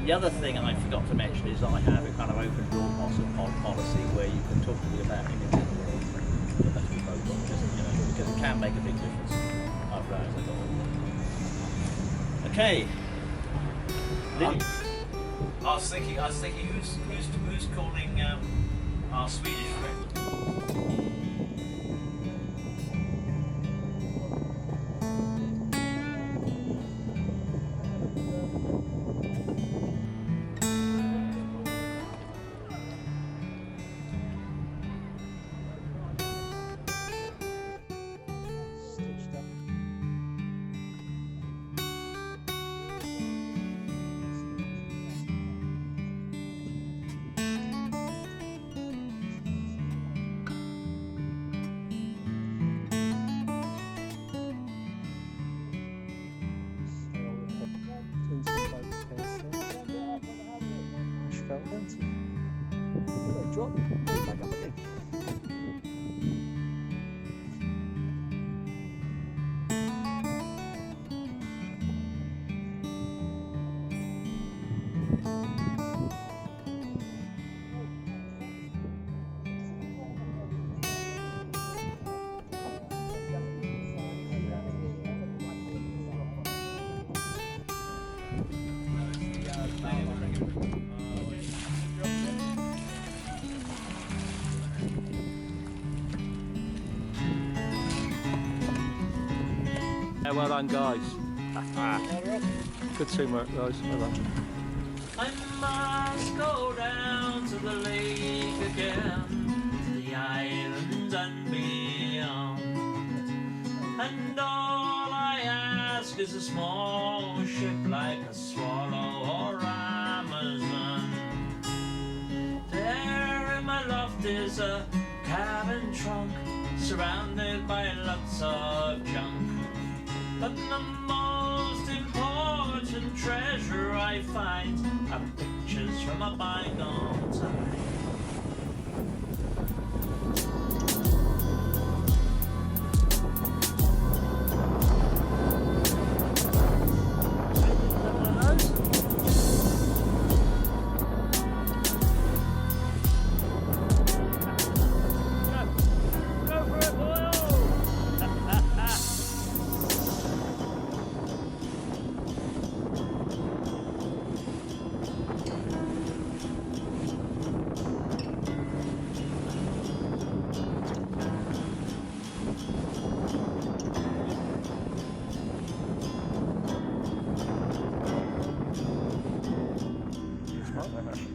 The other thing I forgot to mention is I have a kind of open door policy where you can talk to me about anything in the world, unless we both got just, because it can make a big difference. I've realised I got all. Okay. I was thinking, who's calling our Swedish friend? Yeah, well done, guys. Good teamwork, guys. Well done. I must go down to the lake again, the islands and beyond, and all I ask is a small ship like a swallow or Amazon. There in my loft is a cabin trunk, surrounded by lots of junk. But the most important treasure I find are pictures from a bygone time.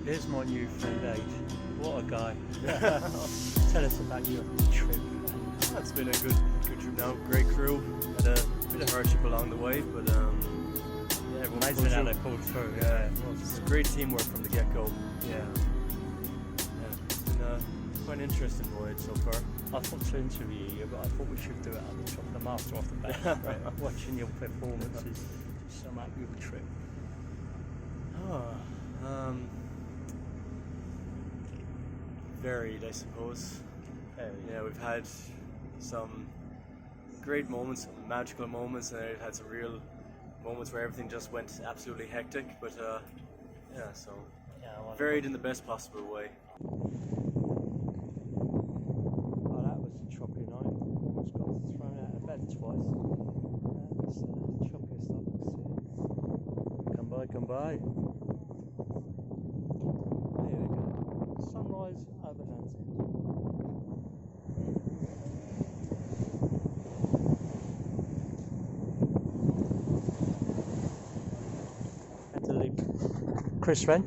Here's my new friend Age. What a guy. Tell us about your trip. It's been a good trip now. Great crew. Had a bit of hardship along the way, but yeah, everyone Amazing how they pulled through. Yeah, it's great teamwork from the get-go. Yeah. It's been quite an interesting voyage so far. I thought to interview you, but I thought we should do it at the top of the master off the bat. Right? Watching your performances to sum up your trip. Varied, I suppose. Yeah, we've had some great moments, some magical moments, and we've had some real moments where everything just went absolutely hectic, but yeah, so varied in the best possible way. Oh, that was a choppy night. Almost got thrown out of bed twice. That was the choppiest I've seen. Come by. There we go. Sunrise over Nancy. Had to leave Chris Wren,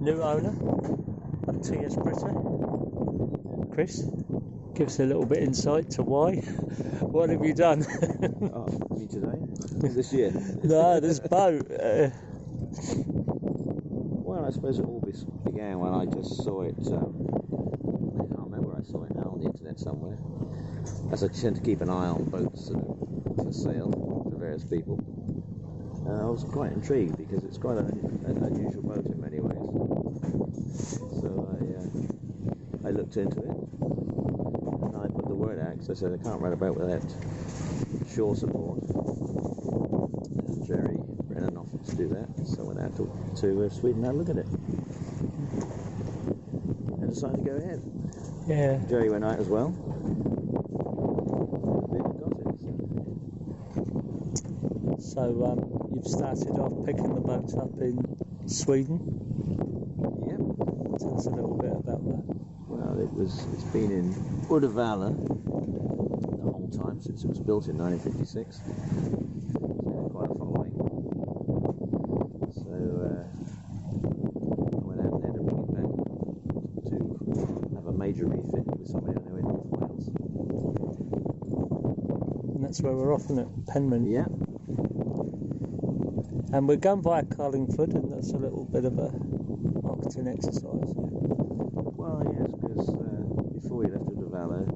new owner of TS Britta. Chris, give us a little bit insight to why. What have you done? Me today? This year? No, this boat. Well, I suppose it all began when I just saw it. I can't remember where I saw it now, on the internet somewhere. As I tend to keep an eye on boats for sale for various people. I was quite intrigued because it's quite an unusual boat in many ways. So I looked into it and I put the word out because I said I can't run a boat without shore support. Jerry Brennan offered to do that. So I went out to Sweden and had a look at it. And decided to go ahead. Yeah. Jerry went out as well. So you've started off picking the boat up in Sweden. Yep. Tell us a little bit about that. Well, it's been in Uddevalla the whole time since it was built in 1956. So quite a following. So I went out there to bring it back to have a major refit with somebody I know in North Wales. And that's where we're off, isn't it? Penrhyn. Yeah. And we're going via Carlingford, and that's a little bit of a marketing exercise. Well, yes, because before we left Uddevalla,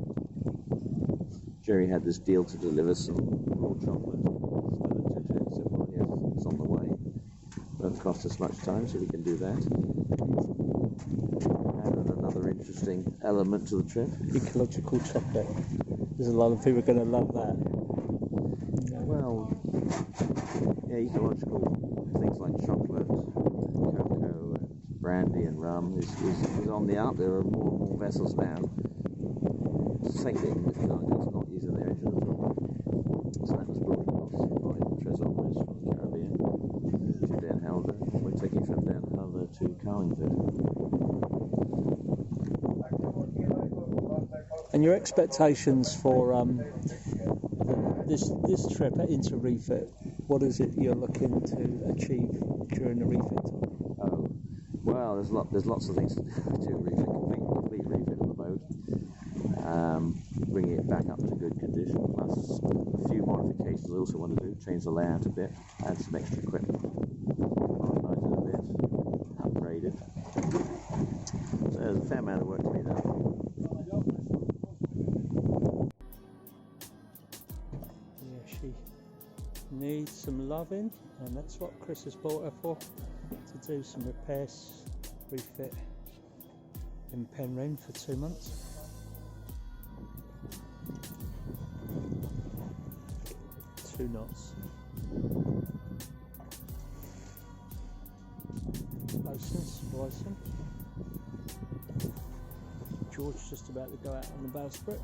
Jerry had this deal to deliver some raw chocolate. So I looked at it and said, well, yes, it's on the way. Won't cost us much time, so we can do that. And another interesting element to the trip. Ecological chocolate. There's a lot of people going to love that. Well, yeah, ecological things like chocolate, cocoa, and brandy and rum is on the up. There are more and more vessels now sailing with cargoes not using their engine at all. So that was brought across by Trezormes from the Caribbean to Den Helder. We're taking from Den Helder to Carlingford. And your expectations for this trip into Refit, what is it you're looking to achieve during the refit time? Oh, well, there's lots of things to do. Refit, complete refit of the boat, bringing it back up to good condition. Plus a few modifications I also want to do. Change the layout a bit, add some extra equipment, modernize it a bit, upgrade it. So there's a fair amount of work to be done. Needs some loving, and that's what Chris has bought her for, to do some repairs, refit in Penrhyn for 2 months. Two knots. Splicing. George just about to go out on the bowsprit.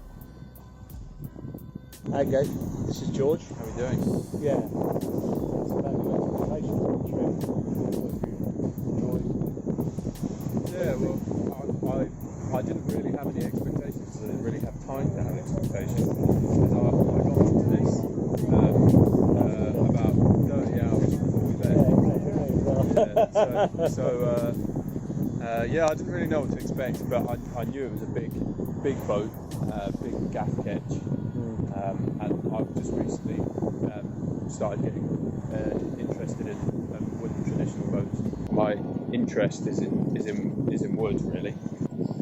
Okay, this is George. How are we doing? Yeah. It's about your expectations on the trip. Yeah, well, I didn't really have any expectations. I didn't really have time to have expectations. Because I got into this about 30 hours before we left. Yeah, I didn't really know what to expect, but I knew it was a big boat, big gaff catch. And I've just recently started getting interested in wooden traditional boats. My interest is in wood, really.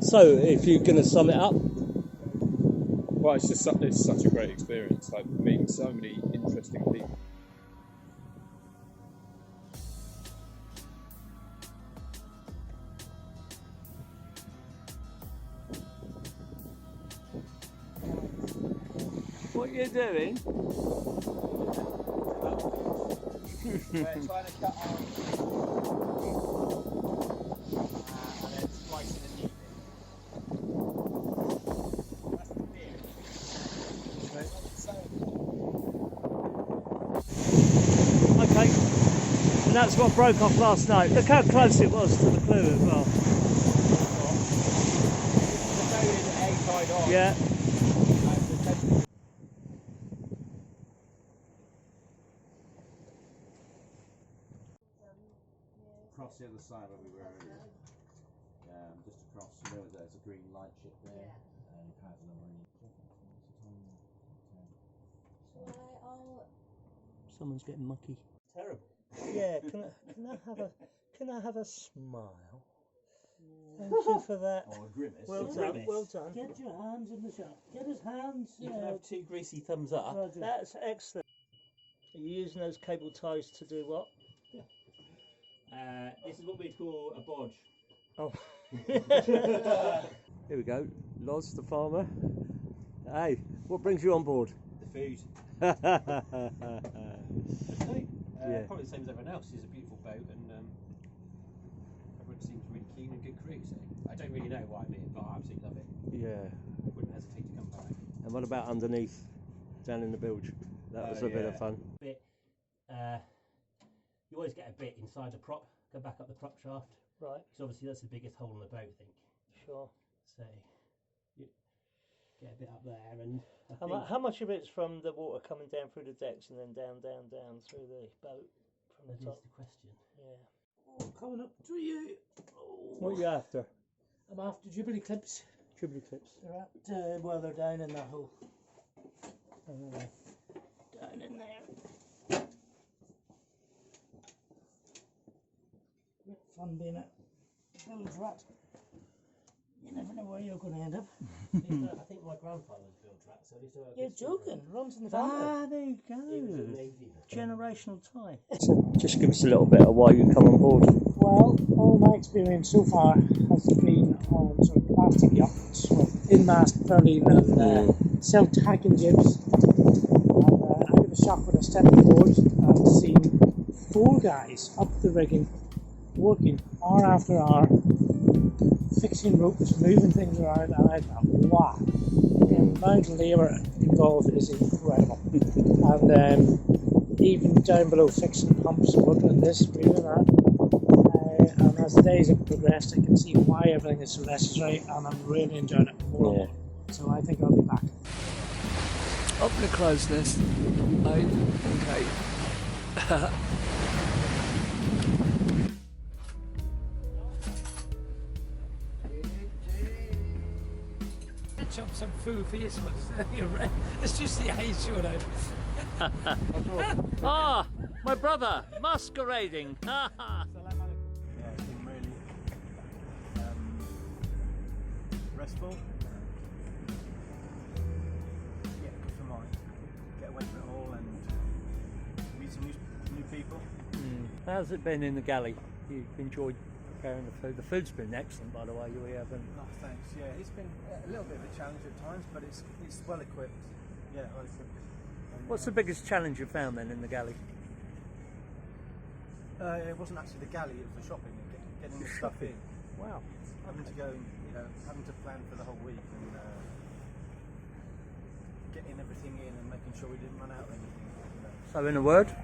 So, if you're going to sum it up, well, it's such a great experience. Like meeting so many interesting people. what you're doing? We're trying to cut on and then splicing a new bit. That's the theory. Okay, and that's what broke off last night. Look how close it was to the clue as well. Yeah. Across the other side where we were earlier, just across, there's a green light ship there, and it has Someone's getting mucky. Terrible. Yeah. Can I have a smile? Thank you for that. or a grimace. Well done. Well done. Get your hands in the shot. Get his hands. You can have 2 greasy thumbs up. Roger. That's excellent. Are you using those cable ties to do what? This is what we call a bodge. Oh. Here we go. Loz, the farmer. Hey, what brings you on board? The food. Yeah. Probably the same as everyone else. It's a beautiful been a good cruise. I don't really know why, but I absolutely love it. Yeah. Wouldn't hesitate to come back. And what about underneath, down in the bilge? That was a bit of fun. Bit, you always get a bit inside the prop, go back up the prop shaft. Right. Because obviously that's the biggest hole in the boat, I think. Sure. So you get a bit up there, and How much of it's from the water coming down through the decks and then down through the boat from the that top? is the question. Yeah. Oh, coming up to you. Oh. What are you after? I'm after Jubilee clips. Jubilee clips. They're at, well, they're down in that hole. Down in there. Great fun being a village rat. You never know where you're going to end up. I think my grandfather was a bilge rat, so at least I You're joking. Runs in the family. There you He was a go. Navy. Generational tie. So just give us a little bit of why you come on board. Well, all my experience so far has been on sort of plastic yachts with in-mast Penrhyn and self-tacking jibs. And out of a shock when I stepped aboard, I've seen 4 guys up the rigging, working hour after hour, fixing ropes, moving things around, and I thought, wow, the amount of labour involved is incredible. And even down below fixing pumps, working on this, moving that. And as the days have progressed, I can see why everything is so necessary, and I'm really enjoying it more and more. So I think I'll be back. Up the crow's nest. Okay. Chop some food for yourself. It's just the age, you know. Ah, my brother, masquerading. Yeah, it's been really restful. Yeah, good for mind. Get away from it all and meet some new people. How's it been in the galley? You've enjoyed preparing the food? The food's been excellent, by the way. We haven't. Oh, thanks. Yeah, it's been a little bit of a challenge at times, but it's well equipped. Yeah, well equipped. And, What's the biggest challenge you found then in the galley? It wasn't actually the galley; it was the shopping, getting the stuff in. Wow. Having to go, having to plan for the whole week and getting everything in and making sure we didn't run out of anything. So, in a word?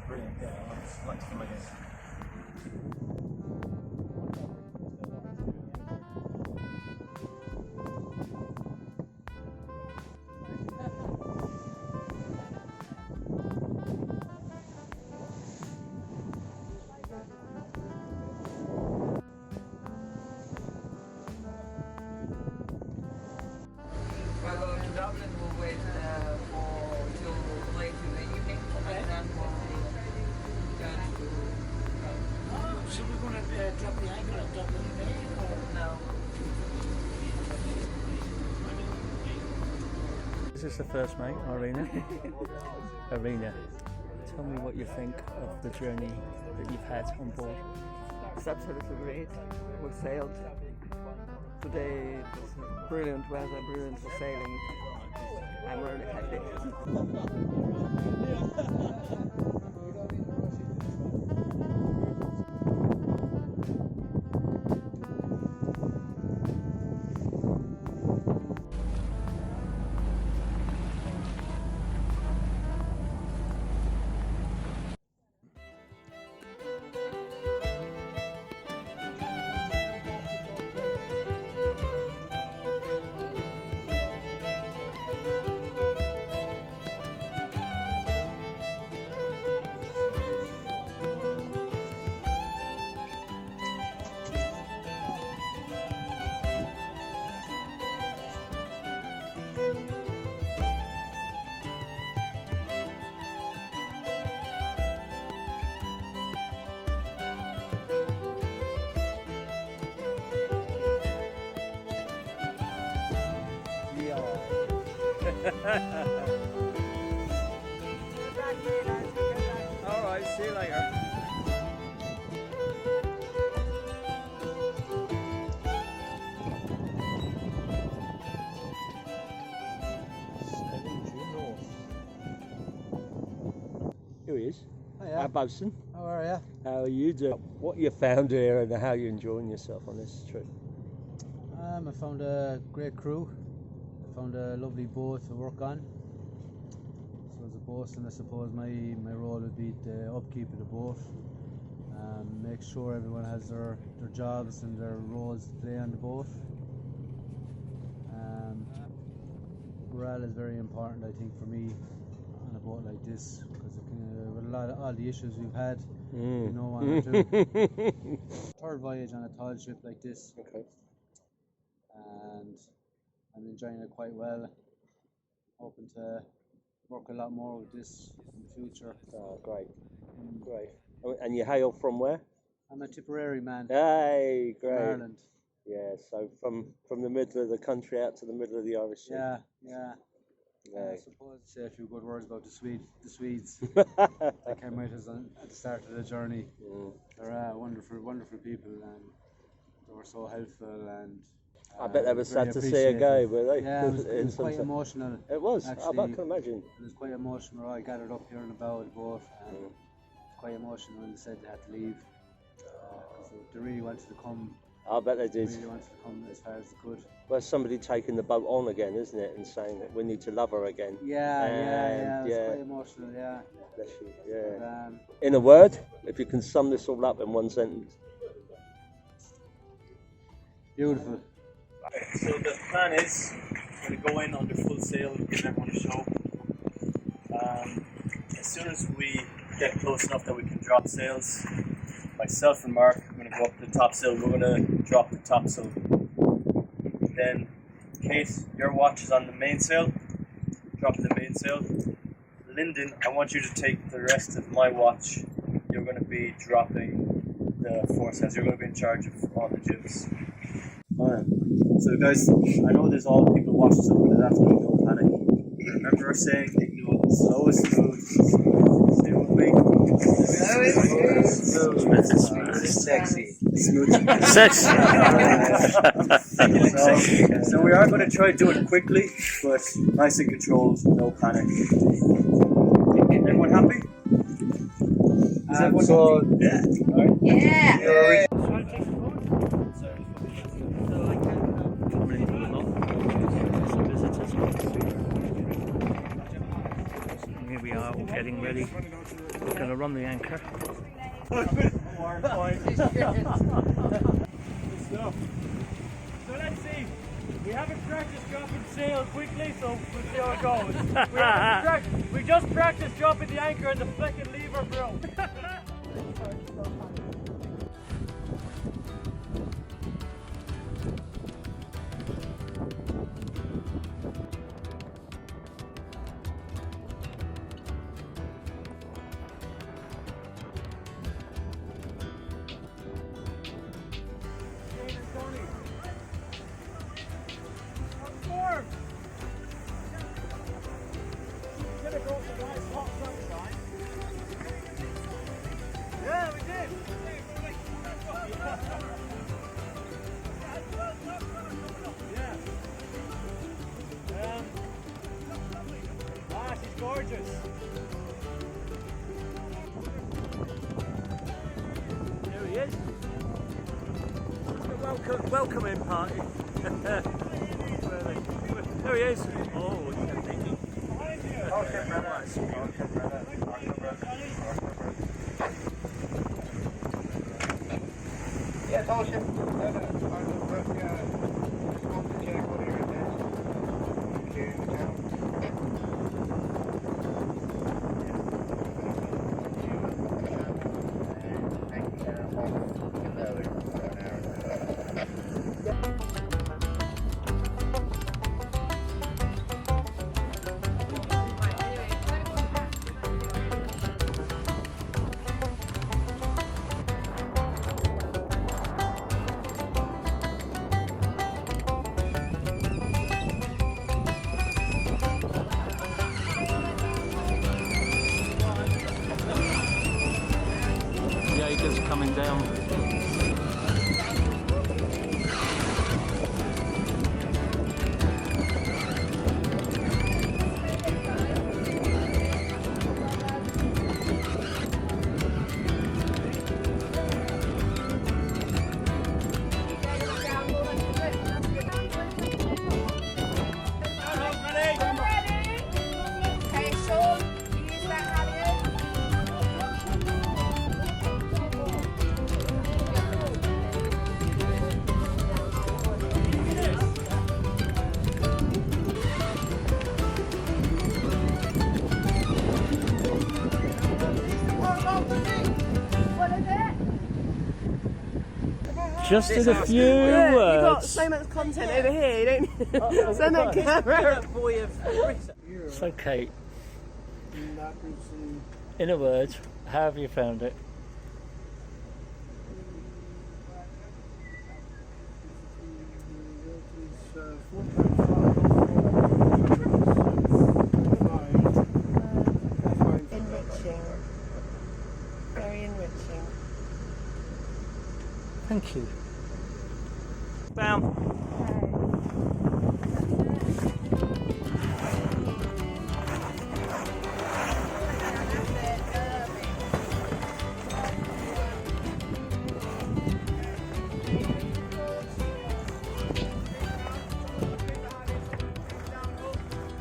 Brilliant. Yeah, I like to come again. We're going to Dublin, we'll wait till late in the evening, and then we'll go to... So we're going to drop the anchor at Dublin Bay? No. Is this the first mate, Irina? Irina, tell me what you think of the journey that you've had on board. It's absolutely great. We sailed. Today it was brilliant weather, brilliant for sailing. I'm really happy. Alright, see you later. Here he is, our bosun. How are you? How are you doing? What you found here and how you enjoying yourself on this trip? I found a great crew. I found a lovely boat to work on. So as a boatswain, I suppose my role would be the upkeep of the boat. Make sure everyone has their jobs and their roles to play on the boat. Morale is very important, I think, for me on a boat like this, because with a lot of all the issues we've had, you know what I'm doing. Third voyage on a tall ship like this. Okay. And I'm enjoying it quite well. Hoping to work a lot more with this in the future. Oh, great. Great. And you hail from where? I'm a Tipperary man. Hey, great. From Ireland. Yeah, so from the middle of the country out to the middle of the Irish Sea. Yeah. Right. I suppose say a few good words about the Swedes. They came with us at the start of the journey. They're wonderful people, and they were so helpful. And I bet they were sad to see it go, were they? Yeah, it was quite emotional. It was. Actually, I can imagine. It was quite emotional. I gathered up here in the bow of the boat, and it was quite emotional when they said they had to leave. Because they really wanted to come. I bet they did. They really wanted to come as far as they could. Well, somebody taking the boat on again, isn't it, and saying that we need to love her again. Yeah. It was quite emotional. Yeah. Bless you. Yeah. But, in a word, if you can sum this all up in one sentence. Beautiful. So the plan is we're going to go in under full sail, give everyone a show. As soon as we get close enough that we can drop sails, myself and Mark are going to go up the topsail. We're going to drop the topsail. Then, Kate, your watch is on the mainsail. Drop the mainsail. Lyndon, I want you to take the rest of my watch. You're going to be dropping the foresails. You're going to be in charge of all the jibs. Alright. So guys, I know there's all people watching stuff, but there's absolutely no panic. Remember saying, slow and smooth. Stay with me. Smooth. Sexy. Smooth. Sexy. So we are going to try to do it quickly, but nice and controlled, no panic. Everyone happy? Is everyone happy? Yeah. Alright. Yeah. Here we are, all getting ready. We're going to run the anchor. So let's see. We haven't practiced dropping sail quickly, so we'll see how it goes. We just practiced dropping the anchor and the flicking lever broke. Yeah, we did. She's gorgeous. There he is. Welcome party. There he is. Oh, thank you. Okay, yeah, tall ship. Coming down. Just in a few Yeah, you've got words. so much content over here, you don't send that camera. So Kate, in a word, how have you found it? Enriching. Very enriching. Thank you. Down.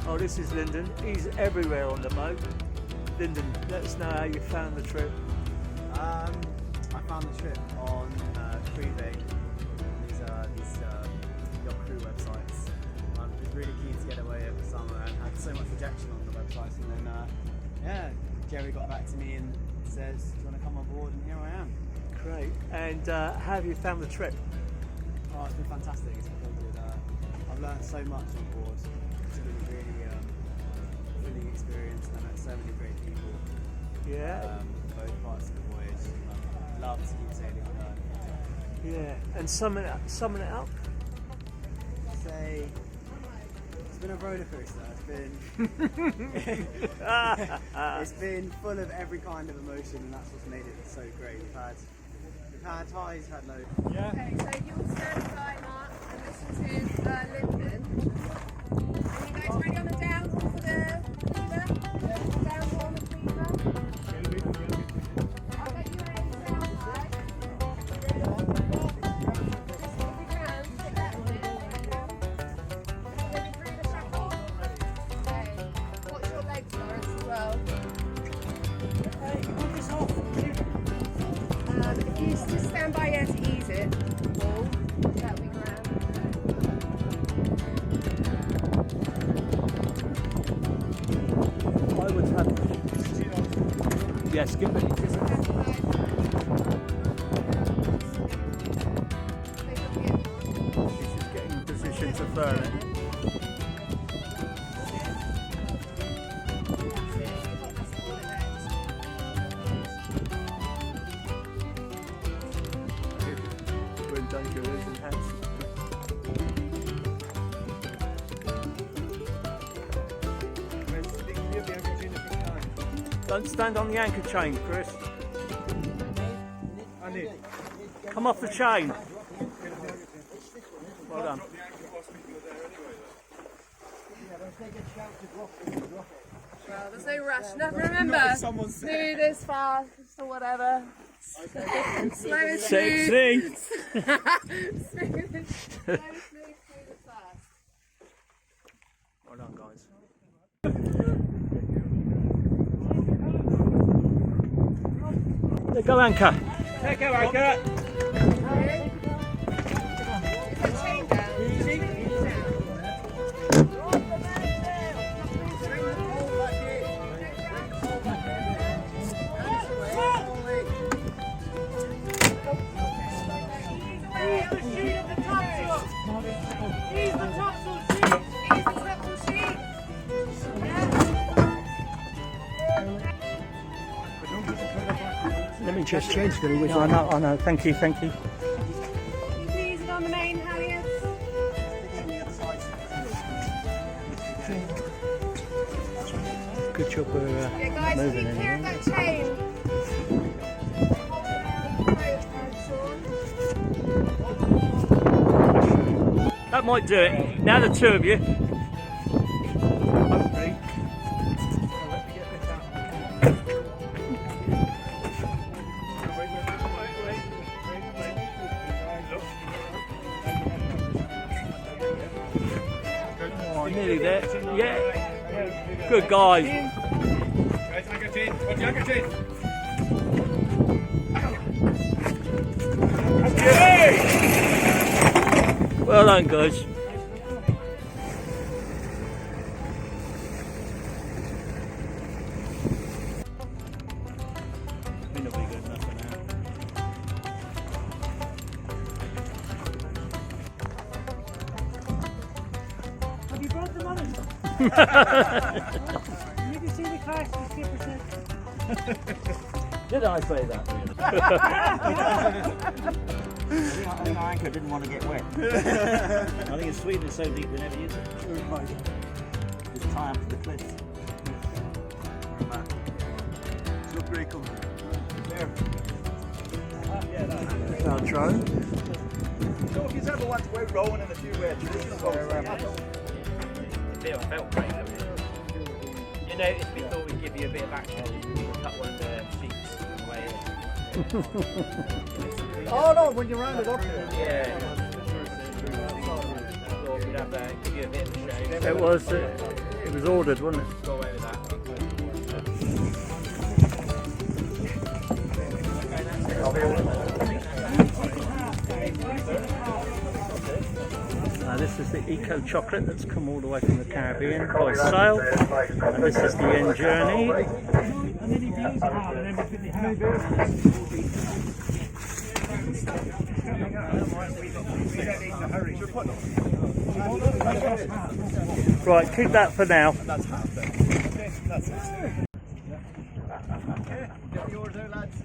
Oh, this is Lyndon. He's everywhere on the boat. Lyndon, let us know how you found the trip. I found the trip on Freebay, these yacht crew websites. I was really keen to get away over the summer and had so much rejection on the websites, and then yeah, Jerry got back to me and says, "Do you want to come on board?" And here I am. Great. And how have you found the trip? Oh, it's been fantastic. It's been good. I've learned so much on board. It's been a really thrilling experience, and I met so many great people. Yeah. Both parts of the voyage. I'd love to keep sailing on her. Yeah. And summing it up. Say, it's been a roller coaster. It's been full of every kind of emotion, and that's what's made it so great. We've had highs, had lows. Yeah. Okay, so you'll stand by Mark and listen to Lyndon. Are you guys ready on the downhaul for the fever? Downhaul on the fever? I'll let you in sound right. If you can, take that one in. Maybe through the shackle. Okay. Watch your legs, Lawrence, as well. Okay, put this off. If you just stand by here to ease it, Paul, that'll be grand. I would have. Yes, give it. This is getting in position to furl it. Don't stand on the anchor chain, Chris. Come off the chain. Well done. Well, there's no rush. No, remember, smooth as fast or whatever. Slow and Sexy. smooth. Slow and smooth as fast. Well done, guys. Go anchor. Take go anchor. Let me just change the which I know. Thank you. Please, on the main halyards. Good job for Yeah, guys, moving keep clear of anyway. that chain. That might do it. Now the two of you. Hopefully. Oh, nearly there. Yeah. Good guys. Well done, guys. May not be good enough for now. can see the class the skipper said. Did I say that? I think our anchor didn't want to get wet. I think in Sweden it's so deep they never use it. Just tie up to the cliff. It's not very comfortable. That's our drone. So if you ever want to go rowing in a few traditional boats, bit of felt break. You noticed we thought we'd give you a bit of action. We'll cut one of the sheets on the way in. Oh no, when you round it up here. Yeah. Thought we'd have give you a bit of a shave. It was ordered, wasn't it? Go away with that. This is the eco chocolate that's come all the way from the Caribbean by sail, and this is the end journey. Right, keep that for now. That's half it. That's it. Okay, get yours out, lads.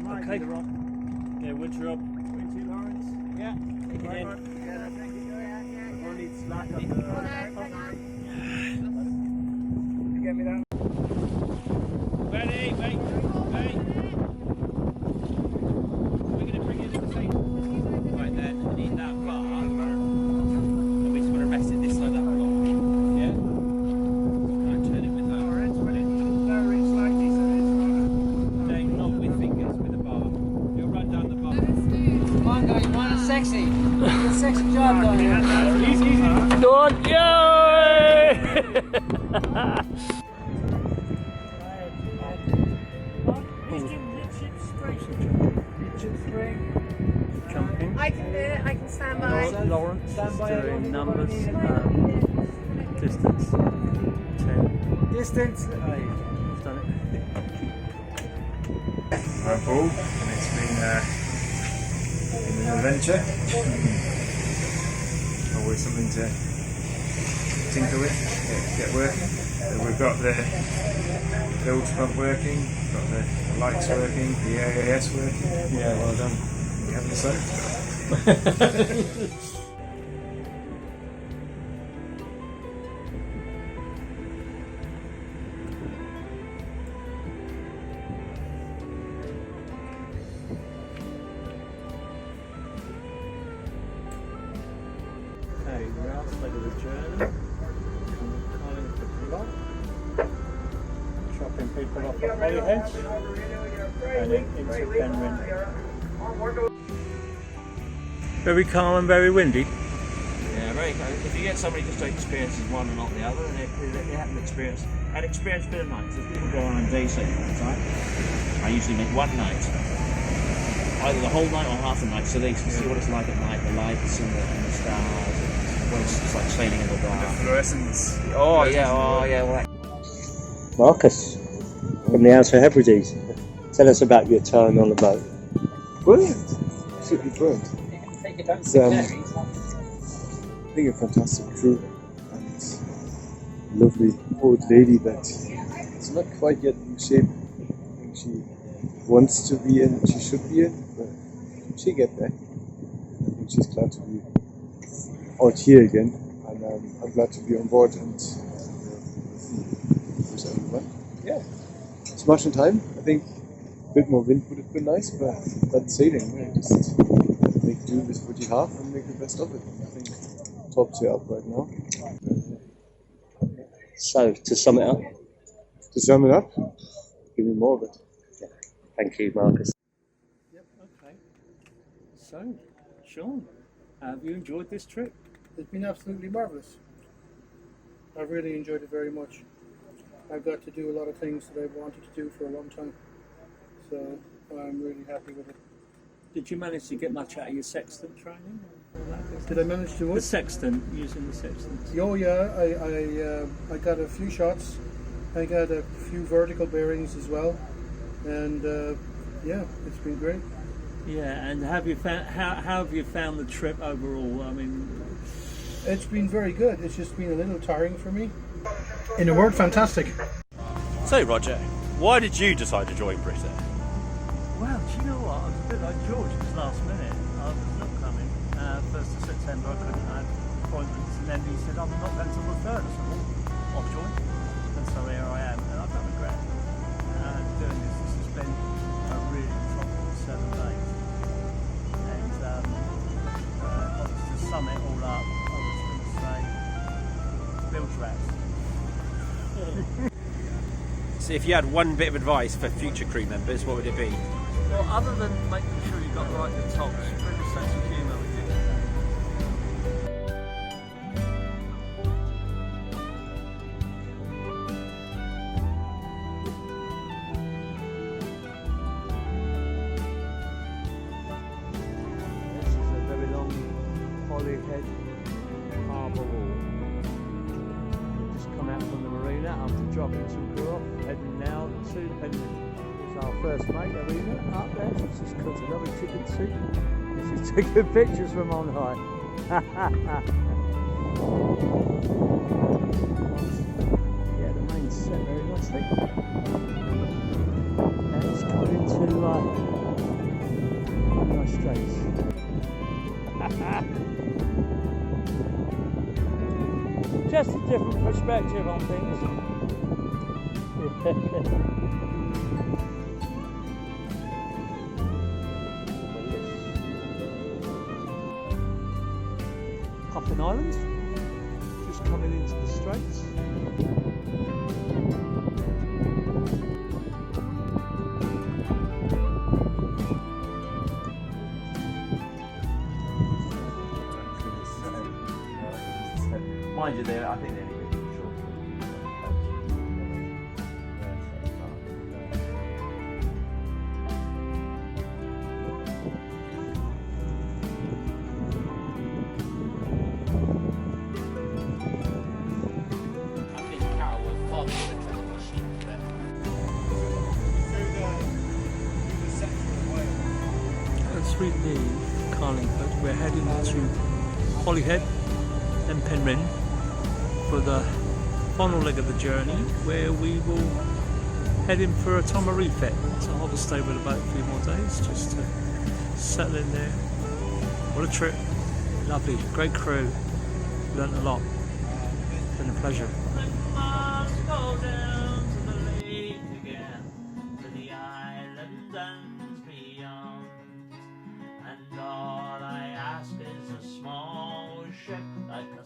Okay. Yeah, winch her up. Yeah. Take it in. You get me that? Ready, wait. We're going to bring it in the same. Right then, I need that bar. And we just want to rest it this side of that block. Yeah? Right, turn it with that. Alright, turn it. Lower it slightly so it's no, not with fingers, with a bar. You'll run down the bar. Come on, guys, mine is sexy. It's a sexy job, guys. Easy. Go on, yay! Jumping. I can do it, I can stand by. Lawrence is doing numbers, distance, 10. Distance. He's done it. I'm Paul, and it's been an adventure. Always something to tinker with, get working. So we've got the bilge pump working, got the lights working, the AAS working. Yeah, well done. You having a soak? Okay, we're outside of the journey. Calling for block. Chopping people off at Holyheads. And then into Penrhyn. Very calm and very windy. Yeah, very good. If you get somebody just to experience one and not the other, and they haven't experienced, had experience bit of night. So if people go on day sailing all the time, I usually make one night, either the whole night or half the night, so they can see what it's like at night, the lights and the stars, and what it's like sailing in the dark. The fluorescence. Oh yeah, well that. Marcus, from the Outer Hebrides. Tell us about your time on the boat. Brilliant. Absolutely brilliant. It's I think a fantastic crew and a lovely old lady that is not quite yet in shape. I think she wants to be in, she should be in, but she'll get there. I think she's glad to be out here again, and I'm glad to be on board and with everyone. Yeah, smashing time. I think a bit more wind would have been nice, but that's sailing. Right? Just make do with what you have and make the best of it. I think top tier up right now. So, to sum it up? To sum it up, give me more of it. Thank you, Marcus. So, Sean, have you enjoyed this trip? It's been absolutely marvellous. I've really enjoyed it very much. I've got to do a lot of things that I've wanted to do for a long time. So I'm really happy with it. Did you manage to get much out of your sextant training? Did I manage to what? The sextant, using the sextant. Oh yeah, I got a few shots. I got a few vertical bearings as well. And yeah, it's been great. Yeah, and have you found how have you found the trip overall? I mean, it's been very good. It's just been a little tiring for me. In a word, fantastic. So Roger, why did you decide to join Britta? Well, do you know what? I was a bit like George. It was last minute. I was not coming. 1st of September, I couldn't have appointments, and then he said, "I'm not going till the 3rd." I said, "Well, I'll join." And so here I am, and I don't regret doing this. This has been a really tropical 7 days, and to sum it all up, I was going to say, bilge rats. So if you had one bit of advice for future crew members, what would it be? Well, other than making sure you've got the right tops, bring a sense of humour with you. This is a very long Holyhead harbour wall. We've just come out from the marina after dropping some crew off, heading now to Penrhyn. Our first mate, Arena, up there. She's just cooked a lovely chicken soup. And she's taking pictures from on high. Yeah, the main set very nicely. And it's coming into nice straits. Just a different perspective on things. Coffin Island, just coming into the straits. Mind you, I think they're only good for short. As we leave Carlingford, we're heading to Holyhead and Penrhyn for the final leg of the journey, where we will head in for a time of refit. So I'll just stay with about a few more days just to settle in there. What a trip! Lovely, great crew. Learnt a lot. Been a pleasure. And all I ask is a small ship like a